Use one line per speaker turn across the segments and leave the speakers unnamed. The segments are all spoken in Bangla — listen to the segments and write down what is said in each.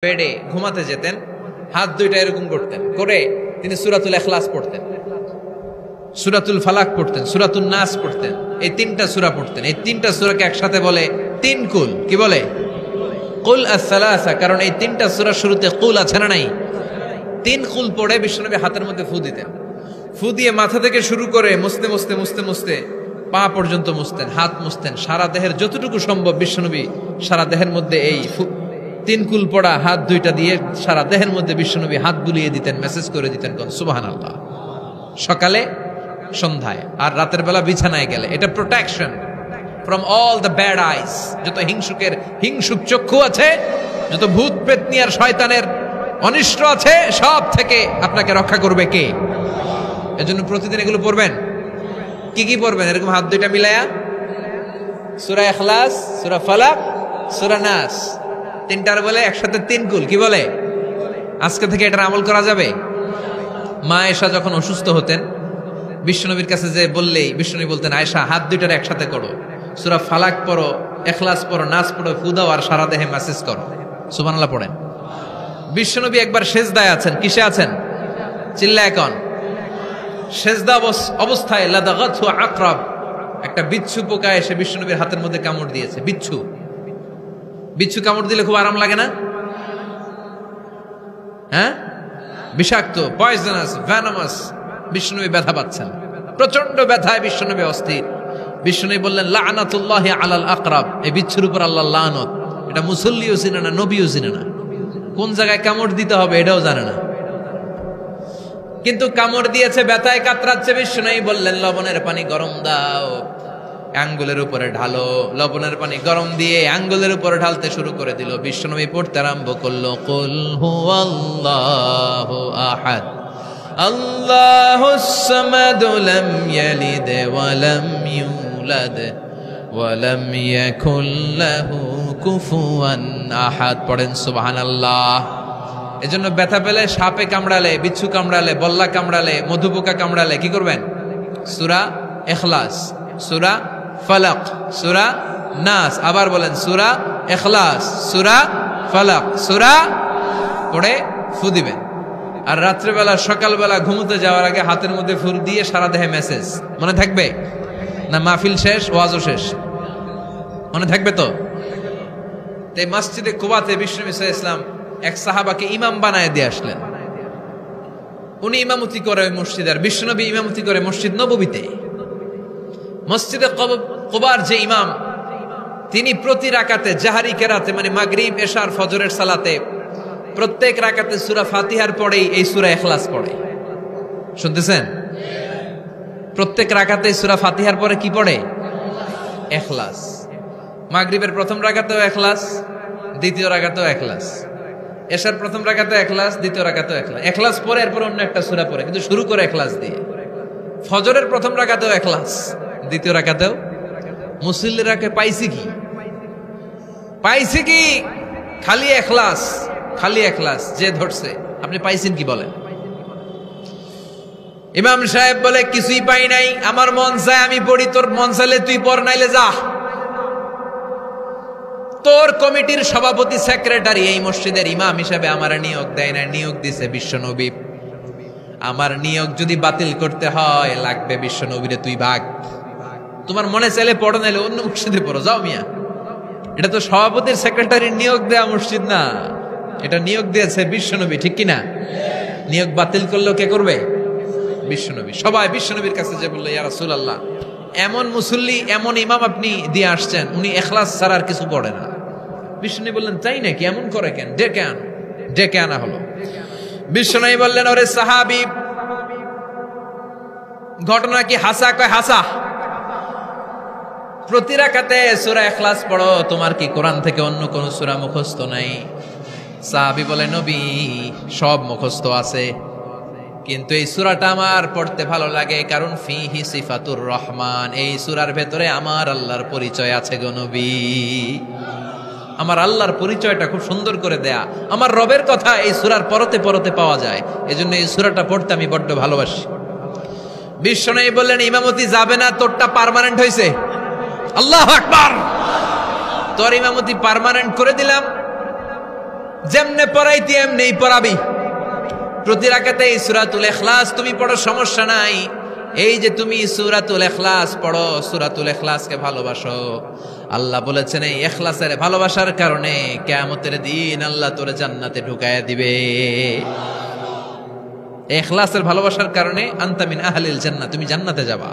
বেডে ঘুমাতে যেতেন, হাত দুইটা এরকম করতেন, করে তিনি সূরাতুল ইখলাস পড়তেন, সূরাতুল ফালাক পড়তেন, সূরাতুন নাস পড়তেন। এই তিনটা সূরা পড়তেন। এই তিনটা সূরাকে একসাথে বলে তিন কুল। কি বলে? কুল আস-সালাসা। কারণ এই তিনটা সূরার শুরুতে কুল আছে না নাই? তিন কুল পড়ে বিশ্বনবী হাতের মধ্যে ফু দিতেন। ফু দিয়ে মাথা থেকে শুরু করে মুছতে মুছতে মুছতে মুছতে পা পর্যন্ত মুছতেন, হাত মুছতেন, সারা দেহের যতটুকু সম্ভব বিশ্বনবী সারা দেহের মধ্যে এই তিন কুল পড়া হাত দুইটা দিয়ে সারা দেহের মধ্যে বিশ্বনবী হাত বুলিয়ে দিতেন, মেসেজ করে দিতেন সুবহানাল্লাহ। সকালে, সন্ধ্যায় আর রাতের বেলা বিছানায় গেলে। এটা protection from all the bad আইস। যত হিংসুক চক্ষু আছে, যত ভূত প্রেতনি আর শয়তানের অনিষ্ট আছে, সব থেকে আপনাকে রক্ষা করবে কে? এজন্য প্রতিদিন এগুলো পড়বেন। কি কি পড়বেন? এরকম হাত দুইটা মিলায়া সূরা ইখলাস, সূরা ফালাক, সূরা নাস, তিনটার বলে একসাথে তিন কুল। কি বলে? আজকে থেকে এটার আমল করা যাবে। মা আয়েশা যখন অসুস্থ হতেন, বিশ্বনবীর কাছে যে বললেই বিশ্বনবী বলতেন, আয়েশা হাত দুইটার একসাথে করো, সূরা ফালাক পড়ো, ইখলাস পড়ো, নাস পড়ো, ফু দাও আর সারা দেহে মেসেজ করো। সুবহানাল্লাহ পড়েন। বিশ্বনবী একবার সেজদায় আছেন। কিসে আছেন? চিল্লায় কোন? সেজদা অবস্থায় লাদাগাতহু আকরাব, একটা বিচ্ছু পোকা এসে বিশ্বনবীর হাতের মধ্যে কামড় দিয়েছে। বিচ্ছু কামড় দিলে খুব আরাম লাগে না? হ্যাঁ, বিষাক্ত, পয়জনাস, ভ্যানামাস। বিশ্বনবী ব্যথা পাচ্ছেন, প্রচন্ড ব্যথায় বিশ্বনবী অস্থির। বিশ্বনবী বললেন, লাআনাতুল্লাহি আলাল আকরাব, এই বিচ্ছুর উপর আল্লাহর লানত। এটা মুসল্লিও চিনে না, নবীও চিনে না, কোন জায়গায় কামড় দিতে হবে এটাও জানে না, কিন্তু কামড় দিয়েছে, ব্যথায় কাতরাচ্ছে। বিশ্বনবী বললেন, লবণের পানি গরম দাও, আঙ্গুলের উপরে ঢালো। লবণের পানি গরম দিয়ে আঙ্গুলের উপরে ঢালতে শুরু করে দিল। বিশ্বনবী পড়তে আরম্ভ করলো, কুল হুয়াল্লাহু আহাদ আল্লাহুস সামাদ লাম ইয়ালিদ ওয়া লাম ইউলাদ ওয়া লাম ইয়াকুল লাহু কুফুয়ান আহাদ। পড়েন সুবহানাল্লাহ। এজন্য ব্যথা পেলে, সাপে কামড়ালে, বিচ্ছু কামড়ালে, বল্লা কামড়ালে, মধুপোকা কামড়ালে কি করবেন? সূরা ইখলাস, সূরা ফালাক, সূরা নাস। আবার বলেন, সূরা ইখলাস, সূরা ফালাক, সূরা পড়ে ফু দিবেন। আর রাত্রেবেলা, সকালবেলা ঘুমোতে যাওয়ার আগে হাতের মধ্যে ফুল দিয়ে সারা দেহে মেসেজ। মনে থাকবে না? মাহফিল শেষ, ওয়াজও শেষ, মনে থাকবে তো? এই মসজিদে কুবাতে বিশ্বনবী সাল্লাল্লাহু আলাইহি ওয়াসাল্লাম এক সাহাবাকে ইমাম বানায় দিয়ে আসলেন। উনি ইমামতি করে মসজিদে, আর বিশ্বনবী ইমামতি করে মসজিদ নববীতে। মসজিদে কুবার যে ইমাম, তিনি প্রতি রাকাতে জাহারি কেরাতে, মানে মাগরিব, এশা আর ফজরের সালাতে প্রত্যেক রাকাতে সূরা ফাতিহার পরেই এই সূরা ইখলাস পড়ে। শুনতেছেন? প্রত্যেক রাকাতে সূরা ফাতিহার পরে কি পড়ে? ইখলাস। মাগরিবের প্রথম রাকাতেও ইখলাস, দ্বিতীয় রাকাতেও ইখলাস, এশার প্রথম রাকাতে ইখলাস, দ্বিতীয় রাকাতেও ইখলাস। ইখলাস পরে এরপর অন্য একটা সূরা পড়ে, কিন্তু শুরু করে ইখলাস দিয়ে। ফজরের প্রথম রাকাতেও ইখলাস, দ্বিতীয় রাকাতেও। মুসল্লিরাকে পাইছি কি? পাইছি কি? খালি ইখলাস, খালি ইখলাস। যে ধরছে, আপনি পাইছেন কি বলেন? ইমাম সাহেব বলে, কিছুই পাই নাই, আমার মন চায় আমি পড়ি, তোর মন চাইলে তুই পড়, নাইলে যা। তোর কমিটির সভাপতি, সেক্রেটারি, এই মসজিদের ইমাম হিসাবে আমার নিয়োগ দেয় না, নিয়োগ দিছে বিশ্বনবী। আমার নিয়োগ যদি বাতিল করতে হয়, লাগবে বিশ্বনবীরে তুই ভাগ। তোমার মনে চাইলে পড়ো, নাইলে অন্য মসজিদে পড়ো, যাও মিয়া। এটা তো সভাপতির, সেক্রেটারির নিয়োগ দেয়া মসজিদ না, এটা নিয়োগ দিয়েছে বিশ্বনবী, ঠিক কিনা? নিয়োগ বাতিল করলেও কে করবে? বিশ্বনবী। সবাই বিশ্বনবীর কাছে যে বললো, ইয়া রাসূলুল্লাহ, এমন মুসল্লি, এমন ইমাম আপনি দিয়ে আসছেন, উনি ইখলাস ছাড়া আর কিছু পড়ে না। বিশ্বনবী বললেন, তাই নাকি? এমন করে কেন? ডেকে আন। ডেকে আনা হলো। বিশ্বনবী বললেন, ওরে সাহাবী, ঘটনা কি হাসা? কয় হাসা। প্রতি রাকাতে সূরা ইখলাস পড়ো, তোমার কি কোরআন থেকে অন্য কোন সূরা মুখস্থ নাই? সাহাবী বলে, নবী, সব মুখস্থ আছে, কিন্তু এই সূরাটা আমার পড়তে ভালো লাগে, কারণ ফিহি সিফাতুর রহমান, এই সূরার ভেতরে আমার আল্লাহর পরিচয় আছে গো নবী। আমার আল্লাহর পরিচয়টা খুব সুন্দর করে দেয়া, আমার রবের কথা এই সূরার পরতে পরতে পাওয়া যায়, এজন্য এই সূরাটা পড়তে আমি বড্ড ভালোবাসি। বিশ্বনবী বললেন, ইমামতি যাবে না, তোরটা পার্মানেন্ট হয়েছে। আল্লাহু আকবার। তোর ইমামতি পার্মানেন্ট করে দিলাম। যেমনে পড়াইতি এমনেই পড়াবি। প্রতি রাকাতে এই সূরাতুল ইখলাস তুমি পড়ো, সমস্যা নাই। এই যে তুমি সূরাতুল ইখলাস পড়ো, সূরাতুল ইখলাসকে ভালোবাসো, আল্লাহ বলেছেন এই ইখলাসের ভালোবাসার কারণে কিয়ামতের দিন আল্লাহ তোরে জান্নাতে ঢুকায়া দিবে। ইখলাসের ভালোবাসার কারণে আনতা মিন আহলিল জান্নাহ, তুমি জান্নাতে যাবা।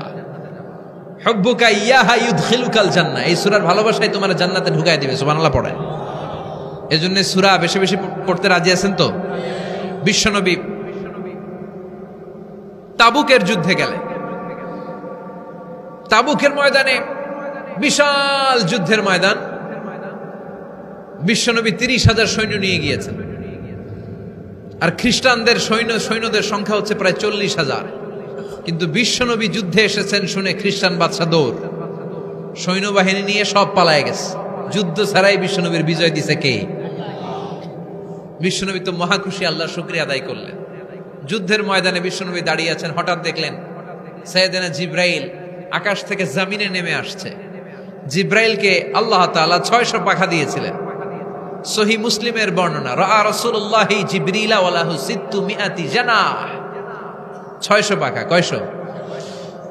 হুব্বুকা ইয়াহা ইউদখিলুকাল জান্নাহ, এই সূরার ভালোবাসাই তোমার জান্নাতে ঢুকায়া দিবে। সুবহানাল্লাহ পড়েন। এজন্য সূরা বেশি বেশি পড়তে রাজি আছেন তো? বিশ্বনবী তাবুকের যুদ্ধে গেলেন। তাবুকের ময়দানে বিশাল যুদ্ধের ময়দান, বিশ্বনবী 30,000 সৈন্য নিয়ে গিয়েছেন। আর খ্রিস্টানদের সৈন্যদের সংখ্যা হচ্ছে প্রায় 40,000। কিন্তু বিশ্বনবী যুদ্ধে এসেছেন শুনে খ্রিস্টান বাদশা দৌড়, সৈন্যবাহিনী নিয়ে সব পালায় গেছে। যুদ্ধ ছাড়াই বিশ্বনবীর বিজয় দিছে কে? বিশ্বনবী তো মহাখুশি, আল্লাহর শুকরিয়া আদায় করলেন। যুদ্ধের ময়দানে বিশ্বনবী দাঁড়িয়ে আছেন, হঠাৎ দেখলেন সাইয়েদনা জিব্রাইল আকাশ থেকে জমিনে নেমে আসছে। জিব্রাইলকে আল্লাহ তাআলা 600 পাখা দিয়েছিলেন। সহিহ মুসলিমের বর্ণনা, রাআ রাসূলুল্লাহি জিবরিলা ওয়া লাহু 600 জানাহ। 600 পাখা। কয়শো?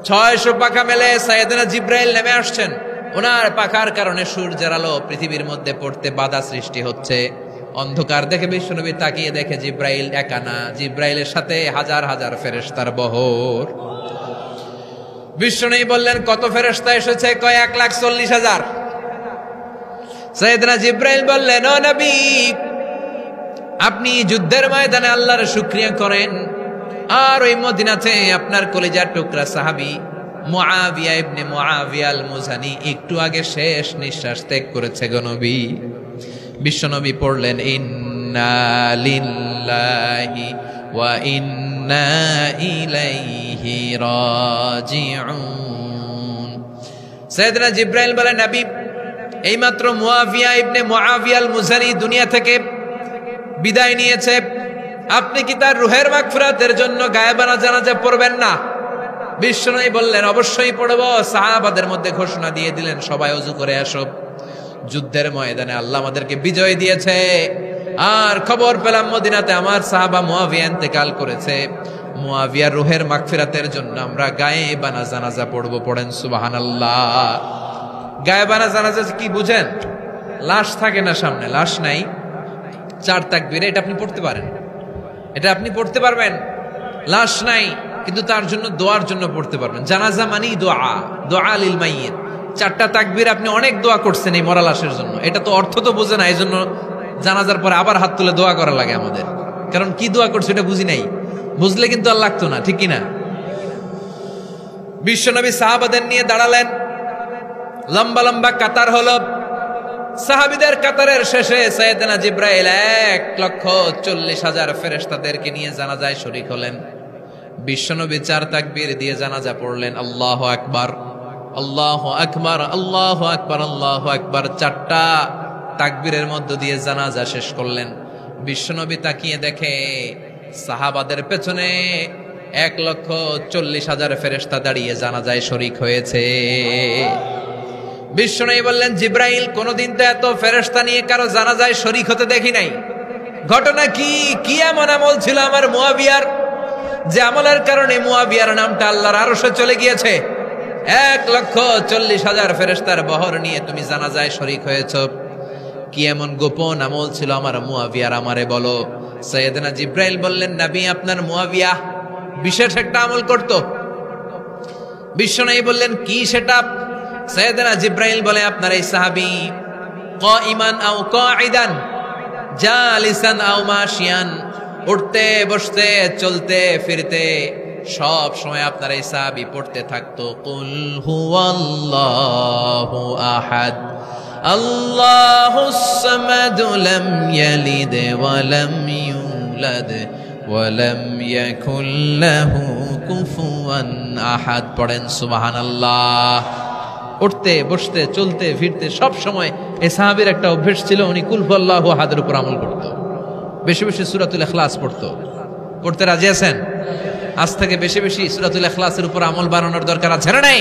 600 পাখা মেলে সাইয়েদনা জিব্রাইল নেমে আসছেন। ওনার পাখার কারণে সূর্যের আলো পৃথিবীর মধ্যে পড়তে বাধা সৃষ্টি হচ্ছে। অন্ধকার দেখে বিশ্বনবী তাকিয়ে দেখে জিব্রাইল একা না, জিব্রাইলের সাথে হাজার হাজার ফেরেশতার বহর। বিশ্বনবী বললেন, কত ফেরেশতা এসেছে? কয় 1,40,000। সাইয়েদনা জিব্রাইল বললেন, ও নবী, আপনি যুদ্ধের ময়দানে আল্লাহর শুকরিয়া করেন, আর ওই মদিনাতে আপনার কলিজার টুকরা সাহাবী মুআবিয়া ইবনে মুআবিয়া আল মুজানি একটু আগে শেষ নিঃশ্বাস ত্যাগ করেছে গো নবী। বিশ্বনবী পড়লেন, ইন্না লিল্লাহি ওয়া ইন্না ইলাইহি রাজিউন। সাইয়েদনা জিব্রাইল বলেন, নবী, এইমাত্র মুআবিয়া ইবনে মুআবিয়া আল মুজানি দুনিয়া থেকে বিদায় নিয়েছে, আপনি কি তার রুহের মাগফিরাতের জন্য গায়েবানা জানাজা পড়বেন না? বিশ্বনবী বললেন, অবশ্যই পড়ব। সাহাবাদের মধ্যে ঘোষণা দিয়ে দিলেন, সবাই ওযু করে আসো। যুদ্ধের ময়দানে আল্লাহ আমাদেরকে বিজয় দিয়েছে, আর খবর পেলাম মদিনাতে আমার সাহাবা মুআবিয়া ইন্তেকাল করেছে। মুআবিয়ার রুহের মাগফিরাতের জন্য আমরা গায়েবানা জানাজা পড়ব। পড়েন সুবহানাল্লাহ। গায়েবানা জানাজা কি বুঝেন? লাশ থাকে না সামনে, লাশ নাই, 4 তাকবীরে এটা আপনি পড়তে পারেন, এটা আপনি পড়তে পারবেন। লাশ নাই কিন্তু তার জন্য দোয়ার জন্য পড়তে পারবেন। জানাজা মানেই দোয়া, দোয়া লিল মাইয়িত। 4টা তাকবীর আপনি অনেক দোয়া করছেন এই মরা লাশের জন্য, এটা তো অর্থ তো বোঝে না, এই জন্য জানাজার পরে আবার হাত তুলে দোয়া করা লাগে আমাদের, কারণ কি দোয়া করছে এটা বুঝি নাই। বুঝলে কিন্তু আর লাগতো না, ঠিক কিনা? বিশ্বনবী সাহাবাদের নিয়ে দাঁড়ালেন, লম্বা লম্বা কাতার হলো। সাহাবীদের কাতারের শেষে সাইয়েদনা জিব্রাইল 1,40,000 ফেরেশতাদেরকে নিয়ে জানাজায় শরীক হলেন। বিশ্বনবী 4 তাকবীর দিয়ে জানাজা পড়লেন, আল্লাহু আকবার, আল্লাহু আকবার, আল্লাহু আকবার, আল্লাহু আকবার। 4টা তাকবীরের মধ্য দিয়ে জানাজা শেষ করলেন। বিশ্বনবী তাকিয়ে দেখে সাহাবাদের পেছনে 1,40,000 ফেরেশতা দাঁড়িয়ে জানাজায় শরীক হয়েছে। বিশ্বনবী বললেন, জিব্রাইল, কোনদিন তো এত ফেরেশতা নিয়ে কারো জানাজায় শরীক হতে দেখি নাই। ঘটনা কি? কি এমন আমল ছিল আমার মুআবিয়ার, যে আমলের কারণে মুআবিয়ার নামটা আল্লাহর আরশে চলে গিয়েছে? 1,40,000 ফেরেশতার বহর নিয়ে তুমি জানাজায় শরীক হয়েছো। কি এমন গোপন আমল ছিল আমার মুআবিয়ার, আমারে বলো। সাইয়েদনা জিব্রাইল বললেন, নবী, আপনার মুআবিয়া বিশেষ একটা আমল করত। বিশ্বনবী বললেন, কি সেটা? সাইয়েদনা জিব্রাইল বলে, আপনার এই সাহাবী কাইমান আও কাঈদান, জালিসান আও মাশিয়ান, উঠতে বসতে চলতে ফিরতে সব সময় আপনার এই সাহাবী পড়তে থাকতো, কুল হুয়াল্লাহু আহাদ, আল্লাহুস সামাদ, লাম ইয়ালিদ ওয়া লাম ইউলাদ ওয়া লাম ইয়াকুল লাহু কুফুয়ান আহাদ। পড়েন সুবহানাল্লাহ। উঠতে বসতে চলতে ফিরতে সব সময় এই সাহাবীর একটা অভ্যাস ছিল, উনি কুল হুয়াল্লাহু আহাদের উপর আমল করত, বেশি বেশি সূরাতুল ইখলাস পড়তো। পড়তে রাজি আছেন? আজ থেকে বেশি বেশি সূরাতুল ইখলাসের উপর আমল বানানোর দরকার আছে না নাই?